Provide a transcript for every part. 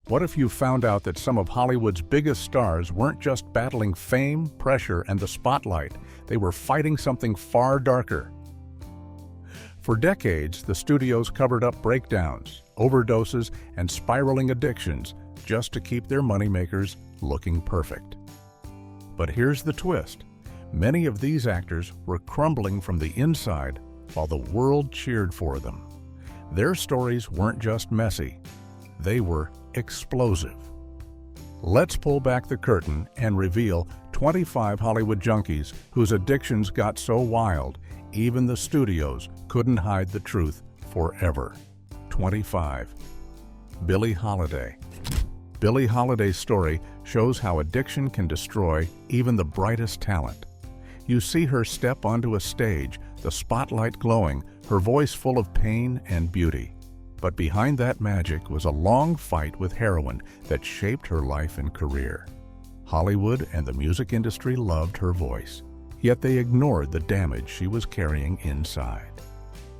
What if you found out that some of Hollywood's biggest stars weren't just battling fame, pressure, and the spotlight, they were fighting something far darker? For decades, the studios covered up breakdowns, overdoses, and spiraling addictions just to keep their moneymakers looking perfect. But here's the twist. Many of these actors were crumbling from the inside while the world cheered for them. Their stories weren't just messy, they were explosive. Let's pull back the curtain and reveal 25 Hollywood junkies whose addictions got so wild, even the studios couldn't hide the truth forever. 25. Billie Holiday. Billie Holiday's story shows how addiction can destroy even the brightest talent. You see her step onto a stage, the spotlight glowing, her voice full of pain and beauty. But behind that magic was a long fight with heroin that shaped her life and career. Hollywood and the music industry loved her voice, yet they ignored the damage she was carrying inside.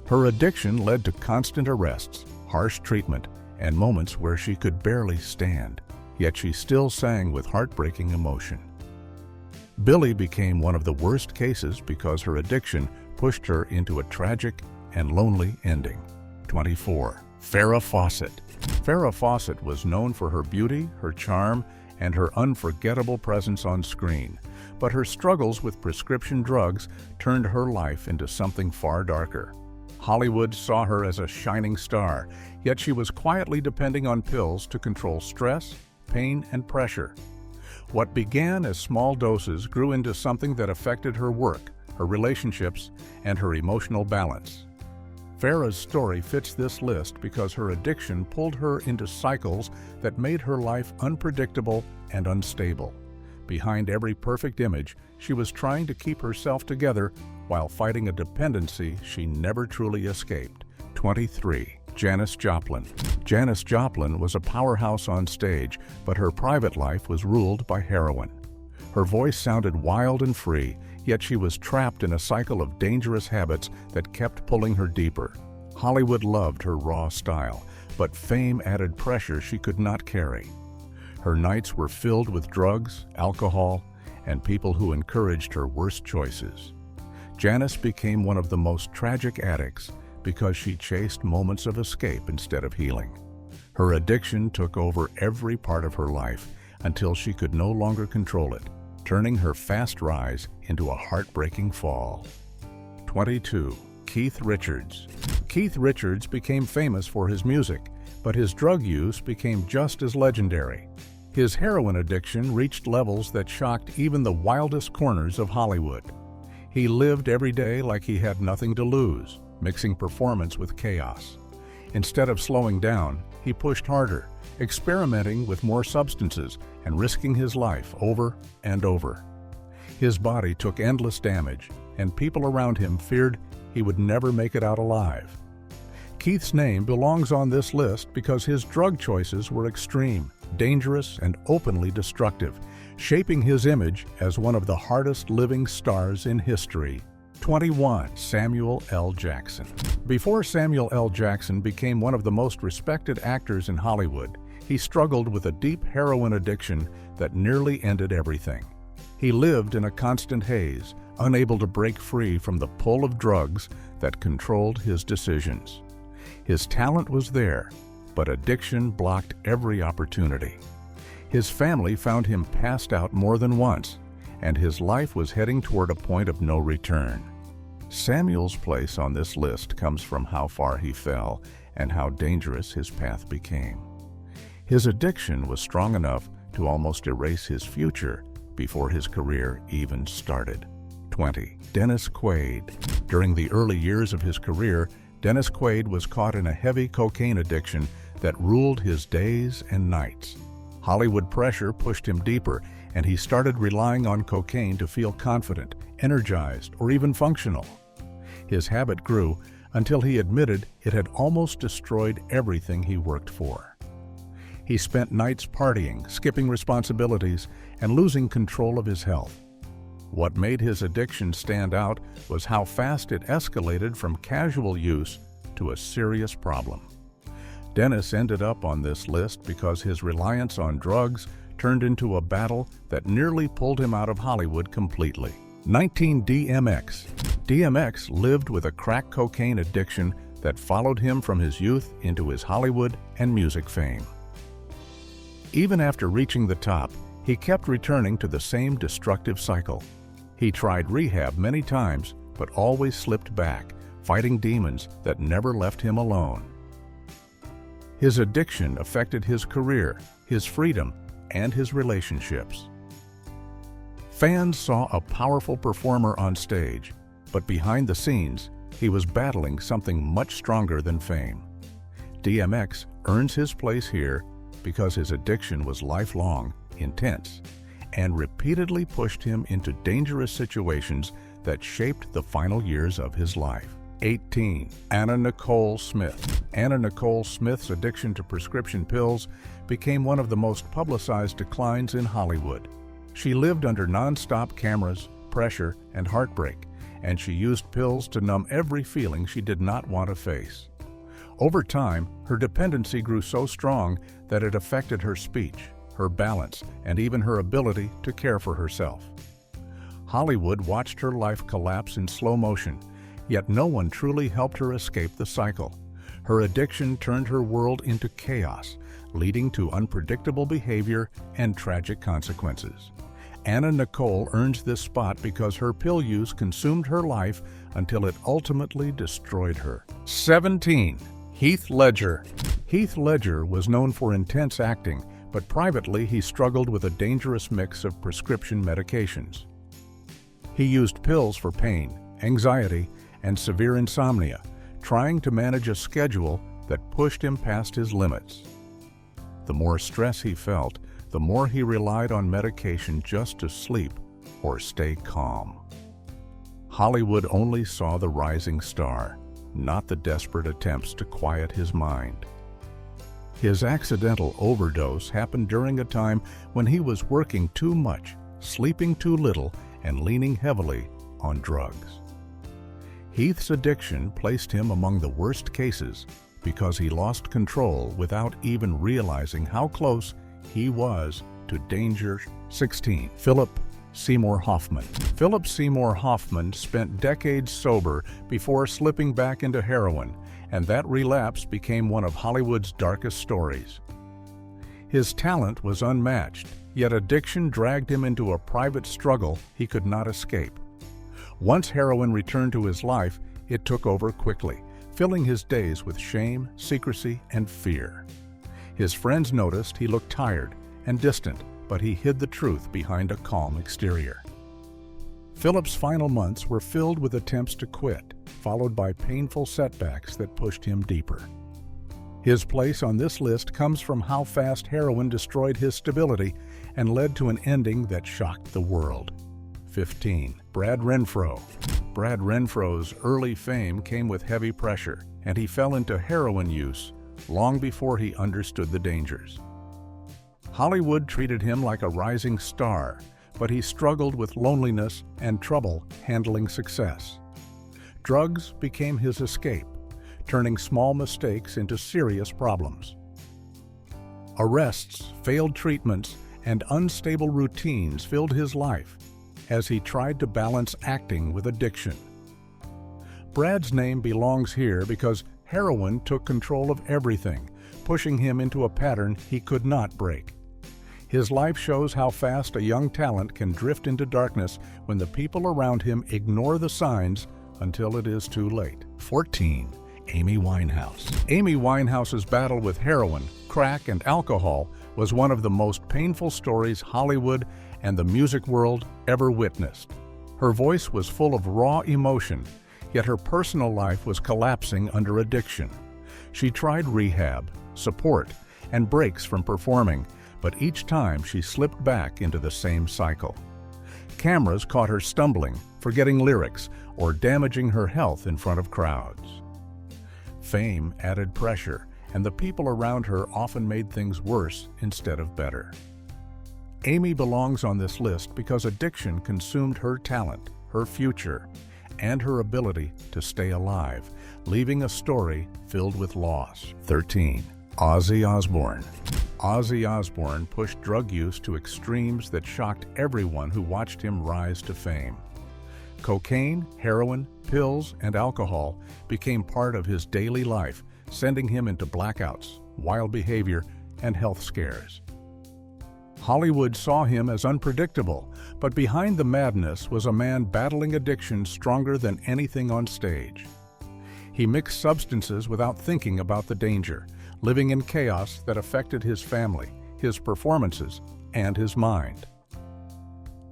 Her addiction led to constant arrests, harsh treatment, and moments where she could barely stand, yet she still sang with heartbreaking emotion. Billie became one of the worst cases because her addiction pushed her into a tragic and lonely ending. 24. Farrah Fawcett. Farrah Fawcett was known for her beauty, her charm, and her unforgettable presence on screen, but her struggles with prescription drugs turned her life into something far darker. Hollywood saw her as a shining star, yet she was quietly depending on pills to control stress, pain, and pressure. What began as small doses grew into something that affected her work, her relationships, and her emotional balance. Farrah's story fits this list because her addiction pulled her into cycles that made her life unpredictable and unstable. Behind every perfect image, she was trying to keep herself together while fighting a dependency she never truly escaped. 23. Janis Joplin. Janis Joplin was a powerhouse on stage, but her private life was ruled by heroin. Her voice sounded wild and free, yet she was trapped in a cycle of dangerous habits that kept pulling her deeper. Hollywood loved her raw style, but fame added pressure she could not carry. Her nights were filled with drugs, alcohol, and people who encouraged her worst choices. Janis became one of the most tragic addicts because she chased moments of escape instead of healing. Her addiction took over every part of her life until she could no longer control it, turning her fast rise into a heartbreaking fall. 22. Keith Richards. Keith Richards became famous for his music, but his drug use became just as legendary. His heroin addiction reached levels that shocked even the wildest corners of Hollywood. He lived every day like he had nothing to lose, mixing performance with chaos. Instead of slowing down, he pushed harder, experimenting with more substances and risking his life over and over. His body took endless damage, and people around him feared he would never make it out alive. Keith's name belongs on this list because his drug choices were extreme, dangerous, and openly destructive, shaping his image as one of the hardest living stars in history. 21. Samuel L. Jackson. Before Samuel L. Jackson became one of the most respected actors in Hollywood, he struggled with a deep heroin addiction that nearly ended everything. He lived in a constant haze, unable to break free from the pull of drugs that controlled his decisions. His talent was there, but addiction blocked every opportunity. His family found him passed out more than once, and his life was heading toward a point of no return. Samuel's place on this list comes from how far he fell and how dangerous his path became. His addiction was strong enough to almost erase his future before his career even started. 20. Dennis Quaid. During the early years of his career, Dennis Quaid was caught in a heavy cocaine addiction that ruled his days and nights. Hollywood pressure pushed him deeper, and he started relying on cocaine to feel confident, energized, or even functional. His habit grew until he admitted it had almost destroyed everything he worked for. He spent nights partying, skipping responsibilities, and losing control of his health. What made his addiction stand out was how fast it escalated from casual use to a serious problem. Dennis ended up on this list because his reliance on drugs turned into a battle that nearly pulled him out of Hollywood completely. 19. DMX. DMX lived with a crack cocaine addiction that followed him from his youth into his Hollywood and music fame. Even after reaching the top, he kept returning to the same destructive cycle. He tried rehab many times, but always slipped back, fighting demons that never left him alone. His addiction affected his career, his freedom, and his relationships. Fans saw a powerful performer on stage, but behind the scenes, he was battling something much stronger than fame. DMX earns his place here because his addiction was lifelong, intense, and repeatedly pushed him into dangerous situations that shaped the final years of his life. 18. Anna Nicole Smith. Anna Nicole Smith's addiction to prescription pills became one of the most publicized declines in Hollywood. She lived under non-stop cameras, pressure, and heartbreak, and she used pills to numb every feeling she did not want to face. Over time, her dependency grew so strong that it affected her speech, her balance, and even her ability to care for herself. Hollywood watched her life collapse in slow motion, yet no one truly helped her escape the cycle. Her addiction turned her world into chaos, leading to unpredictable behavior and tragic consequences. Anna Nicole earns this spot because her pill use consumed her life until it ultimately destroyed her. 17. Heath Ledger. Heath Ledger was known for intense acting, but privately he struggled with a dangerous mix of prescription medications. He used pills for pain, anxiety, and severe insomnia, trying to manage a schedule that pushed him past his limits. The more stress he felt, the more he relied on medication just to sleep or stay calm. Hollywood only saw the rising star, not the desperate attempts to quiet his mind. His accidental overdose happened during a time when he was working too much, sleeping too little, and leaning heavily on drugs. Heath's addiction placed him among the worst cases because he lost control without even realizing how close he was to danger. 16. Philip Seymour Hoffman. Philip Seymour Hoffman spent decades sober before slipping back into heroin, and that relapse became one of Hollywood's darkest stories. His talent was unmatched, yet addiction dragged him into a private struggle he could not escape. Once heroin returned to his life, it took over quickly, filling his days with shame, secrecy, and fear. His friends noticed he looked tired and distant, but he hid the truth behind a calm exterior. Philip's final months were filled with attempts to quit, followed by painful setbacks that pushed him deeper. His place on this list comes from how fast heroin destroyed his stability and led to an ending that shocked the world. 15. Brad Renfro. Brad Renfro's early fame came with heavy pressure, and he fell into heroin use long before he understood the dangers. Hollywood treated him like a rising star, but he struggled with loneliness and trouble handling success. Drugs became his escape, turning small mistakes into serious problems. Arrests, failed treatments, and unstable routines filled his life as he tried to balance acting with addiction. Brad's name belongs here because heroin took control of everything, pushing him into a pattern he could not break. His life shows how fast a young talent can drift into darkness when the people around him ignore the signs until it is too late. 14. Amy Winehouse. Amy Winehouse's battle with heroin, crack, and alcohol was one of the most painful stories Hollywood and the music world ever witnessed. Her voice was full of raw emotion, yet her personal life was collapsing under addiction. She tried rehab, support, and breaks from performing, but each time she slipped back into the same cycle. Cameras caught her stumbling, forgetting lyrics, or damaging her health in front of crowds. Fame added pressure, and the people around her often made things worse instead of better. Amy belongs on this list because addiction consumed her talent, her future, and her ability to stay alive, leaving a story filled with loss. 13. Ozzy Osbourne. Ozzy Osbourne pushed drug use to extremes that shocked everyone who watched him rise to fame. Cocaine, heroin, pills, and alcohol became part of his daily life, sending him into blackouts, wild behavior, and health scares. Hollywood saw him as unpredictable, but behind the madness was a man battling addiction stronger than anything on stage. He mixed substances without thinking about the danger, living in chaos that affected his family, his performances, and his mind.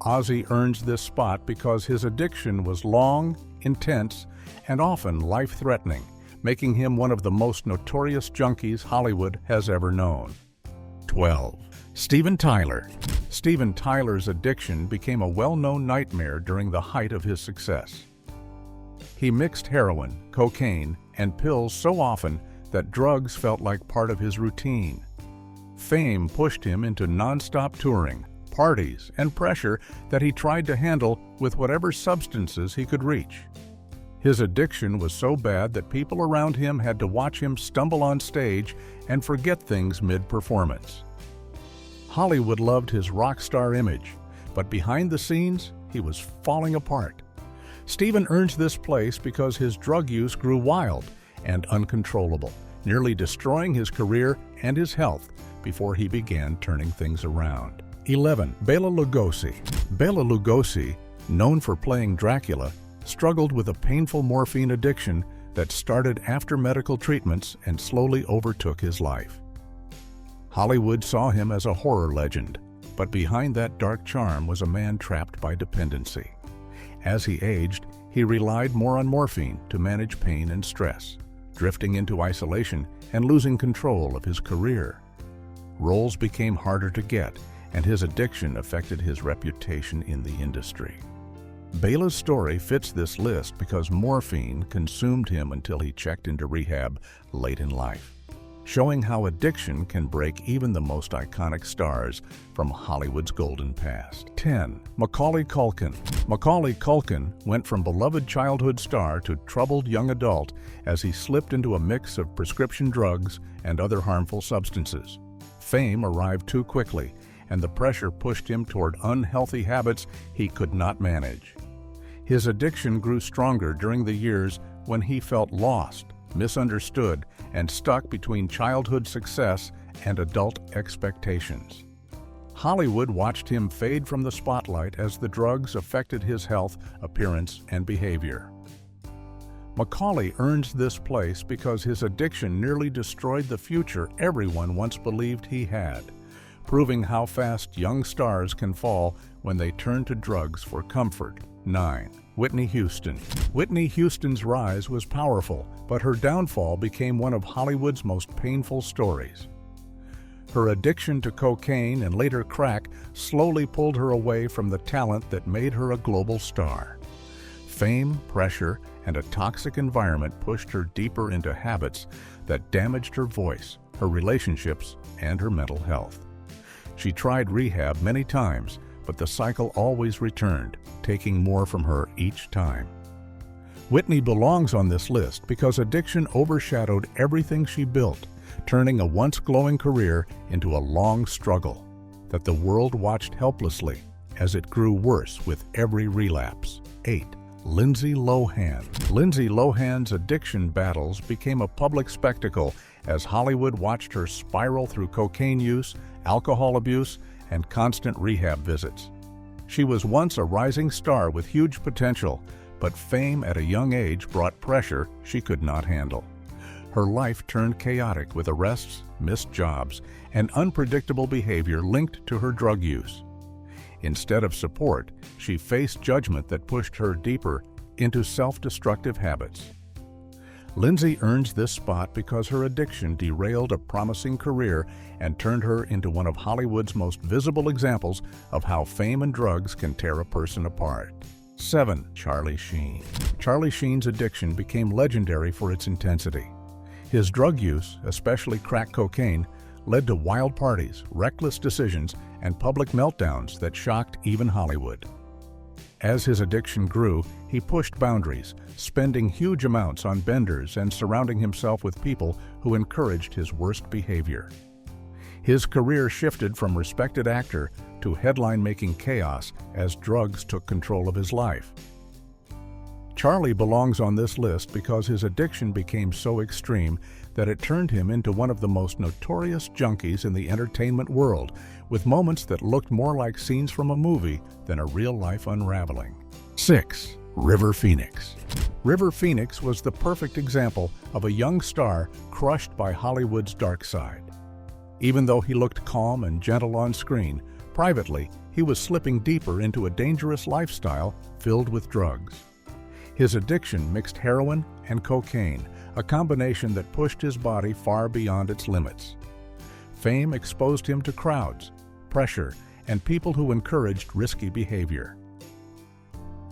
Ozzy earns this spot because his addiction was long, intense, and often life-threatening, making him one of the most notorious junkies Hollywood has ever known. 12. Steven Tyler. Steven Tyler's addiction became a well-known nightmare during the height of his success. He mixed heroin, cocaine, and pills so often that drugs felt like part of his routine. Fame pushed him into non-stop touring, parties, and pressure that he tried to handle with whatever substances he could reach. His addiction was so bad that people around him had to watch him stumble on stage and forget things mid-performance. Hollywood loved his rock star image, but behind the scenes, he was falling apart. Steven earns this place because his drug use grew wild and uncontrollable, nearly destroying his career and his health before he began turning things around. 11. Bela Lugosi. Bela Lugosi, known for playing Dracula, struggled with a painful morphine addiction that started after medical treatments and slowly overtook his life. Hollywood saw him as a horror legend, but behind that dark charm was a man trapped by dependency. As he aged, he relied more on morphine to manage pain and stress, drifting into isolation and losing control of his career. Roles became harder to get, and his addiction affected his reputation in the industry. Bela's story fits this list because morphine consumed him until he checked into rehab late in life, showing how addiction can break even the most iconic stars from Hollywood's golden past. 10. Macaulay Culkin. Macaulay Culkin went from beloved childhood star to troubled young adult as he slipped into a mix of prescription drugs and other harmful substances. Fame arrived too quickly, and the pressure pushed him toward unhealthy habits he could not manage. His addiction grew stronger during the years when he felt lost, misunderstood, and stuck between childhood success and adult expectations. Hollywood watched him fade from the spotlight as the drugs affected his health, appearance, and behavior. Macaulay earns this place because his addiction nearly destroyed the future everyone once believed he had, proving how fast young stars can fall when they turn to drugs for comfort. 9. Whitney Houston. Whitney Houston's rise was powerful, but her downfall became one of Hollywood's most painful stories. Her addiction to cocaine and later crack slowly pulled her away from the talent that made her a global star. Fame, pressure, and a toxic environment pushed her deeper into habits that damaged her voice, her relationships, and her mental health. She tried rehab many times, but the cycle always returned, taking more from her each time. Whitney belongs on this list because addiction overshadowed everything she built, turning a once glowing career into a long struggle that the world watched helplessly as it grew worse with every relapse. 8. Lindsay Lohan. Lindsay Lohan's addiction battles became a public spectacle as Hollywood watched her spiral through cocaine use, alcohol abuse, and constant rehab visits. She was once a rising star with huge potential, but fame at a young age brought pressure she could not handle. Her life turned chaotic with arrests, missed jobs, and unpredictable behavior linked to her drug use. Instead of support, she faced judgment that pushed her deeper into self-destructive habits. Lindsay earns this spot because her addiction derailed a promising career and turned her into one of Hollywood's most visible examples of how fame and drugs can tear a person apart. 7. Charlie Sheen. Charlie Sheen's addiction became legendary for its intensity. His drug use, especially crack cocaine, led to wild parties, reckless decisions, and public meltdowns that shocked even Hollywood. As his addiction grew, he pushed boundaries, spending huge amounts on benders and surrounding himself with people who encouraged his worst behavior. His career shifted from respected actor to headline-making chaos as drugs took control of his life. Charlie belongs on this list because his addiction became so extreme that it turned him into one of the most notorious junkies in the entertainment world, with moments that looked more like scenes from a movie than a real-life unraveling. 6. River Phoenix. River Phoenix was the perfect example of a young star crushed by Hollywood's dark side. Even though he looked calm and gentle on screen, privately, he was slipping deeper into a dangerous lifestyle filled with drugs. His addiction mixed heroin and cocaine, a combination that pushed his body far beyond its limits. Fame exposed him to crowds, pressure, and people who encouraged risky behavior.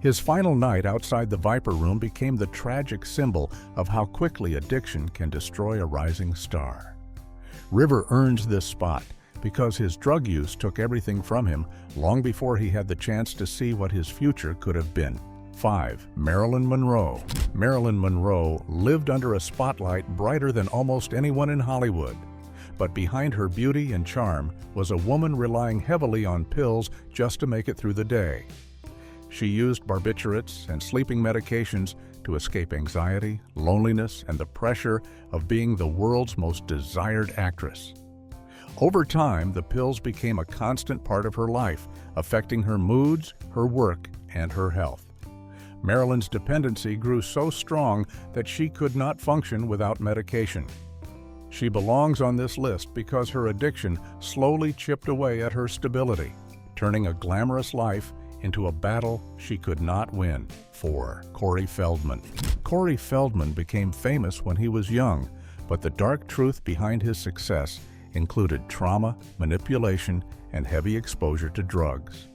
His final night outside the Viper Room became the tragic symbol of how quickly addiction can destroy a rising star. River earns this spot because his drug use took everything from him long before he had the chance to see what his future could have been. 5. Marilyn Monroe. Marilyn Monroe lived under a spotlight brighter than almost anyone in Hollywood. But behind her beauty and charm was a woman relying heavily on pills just to make it through the day. She used barbiturates and sleeping medications to escape anxiety, loneliness, and the pressure of being the world's most desired actress. Over time, the pills became a constant part of her life, affecting her moods, her work, and her health. Marilyn's dependency grew so strong that she could not function without medication. She belongs on this list because her addiction slowly chipped away at her stability, turning a glamorous life into a battle she could not win. 4. Corey Feldman. Corey Feldman became famous when he was young, but the dark truth behind his success included trauma, manipulation, and heavy exposure to drugs.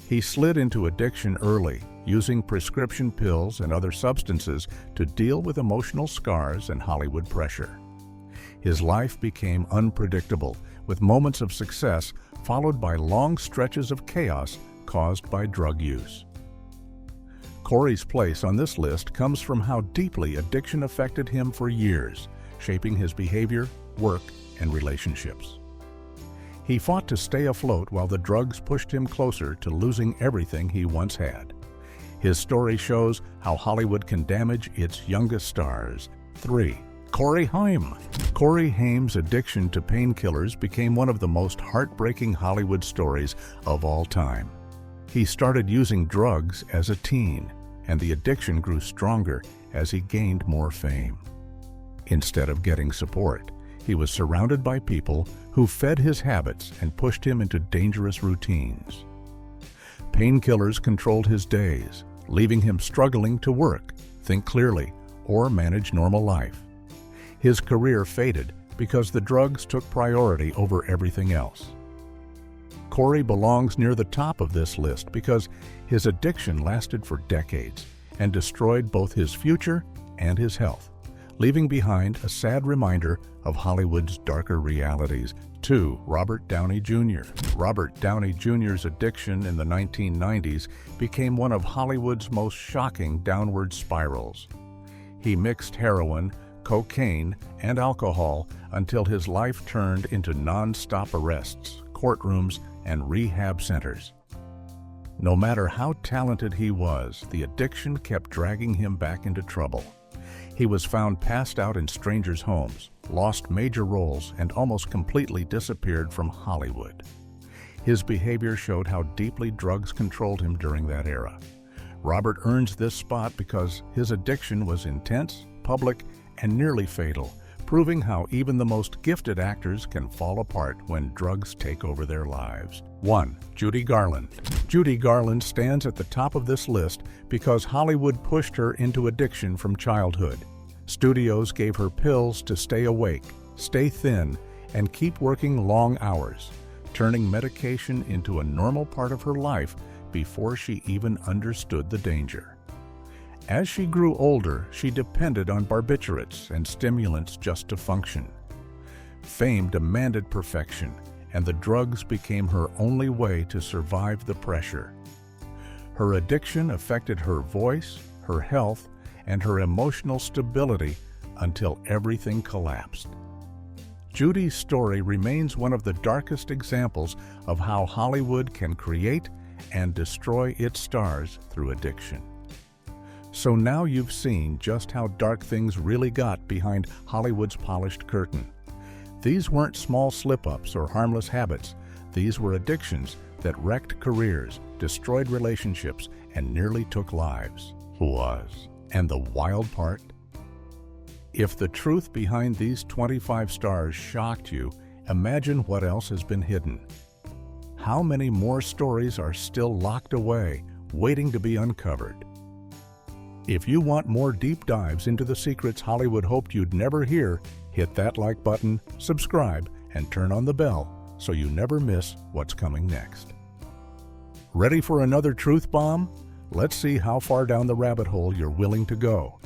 He slid into addiction early, using prescription pills and other substances to deal with emotional scars and Hollywood pressure. His life became unpredictable, with moments of success followed by long stretches of chaos caused by drug use. Corey's place on this list comes from how deeply addiction affected him for years, shaping his behavior, work, and relationships. He fought to stay afloat while the drugs pushed him closer to losing everything he once had. His story shows how Hollywood can damage its youngest stars. 3. Corey Haim. Corey Haim's addiction to painkillers became one of the most heartbreaking Hollywood stories of all time. He started using drugs as a teen, and the addiction grew stronger as he gained more fame. Instead of getting support, he was surrounded by people who fed his habits and pushed him into dangerous routines. Painkillers controlled his days, leaving him struggling to work, think clearly, or manage normal life. His career faded because the drugs took priority over everything else. Corey belongs near the top of this list because his addiction lasted for decades and destroyed both his future and his health, leaving behind a sad reminder of Hollywood's darker realities. 2. Robert Downey Jr. Robert Downey Jr.'s addiction in the 1990s became one of Hollywood's most shocking downward spirals. He mixed heroin, cocaine, and alcohol until his life turned into non-stop arrests, courtrooms, and rehab centers. No matter how talented he was, the addiction kept dragging him back into trouble. He was found passed out in strangers' homes, lost major roles, and almost completely disappeared from Hollywood. His behavior showed how deeply drugs controlled him during that era. Robert earns this spot because his addiction was intense, public, and nearly fatal, proving how even the most gifted actors can fall apart when drugs take over their lives. 1. Judy Garland. Judy Garland stands at the top of this list because Hollywood pushed her into addiction from childhood. Studios gave her pills to stay awake, stay thin, and keep working long hours, turning medication into a normal part of her life before she even understood the danger. As she grew older, she depended on barbiturates and stimulants just to function. Fame demanded perfection, and the drugs became her only way to survive the pressure. Her addiction affected her voice, her health, and her emotional stability until everything collapsed. Judy's story remains one of the darkest examples of how Hollywood can create and destroy its stars through addiction. So now you've seen just how dark things really got behind Hollywood's polished curtain. These weren't small slip-ups or harmless habits. These were addictions that wrecked careers, destroyed relationships, and nearly took lives. And the wild part? If the truth behind these 25 stars shocked you, imagine what else has been hidden. How many more stories are still locked away, waiting to be uncovered? If you want more deep dives into the secrets Hollywood hoped you'd never hear, hit that like button, subscribe, and turn on the bell so you never miss what's coming next. Ready for another truth bomb? Let's see how far down the rabbit hole you're willing to go.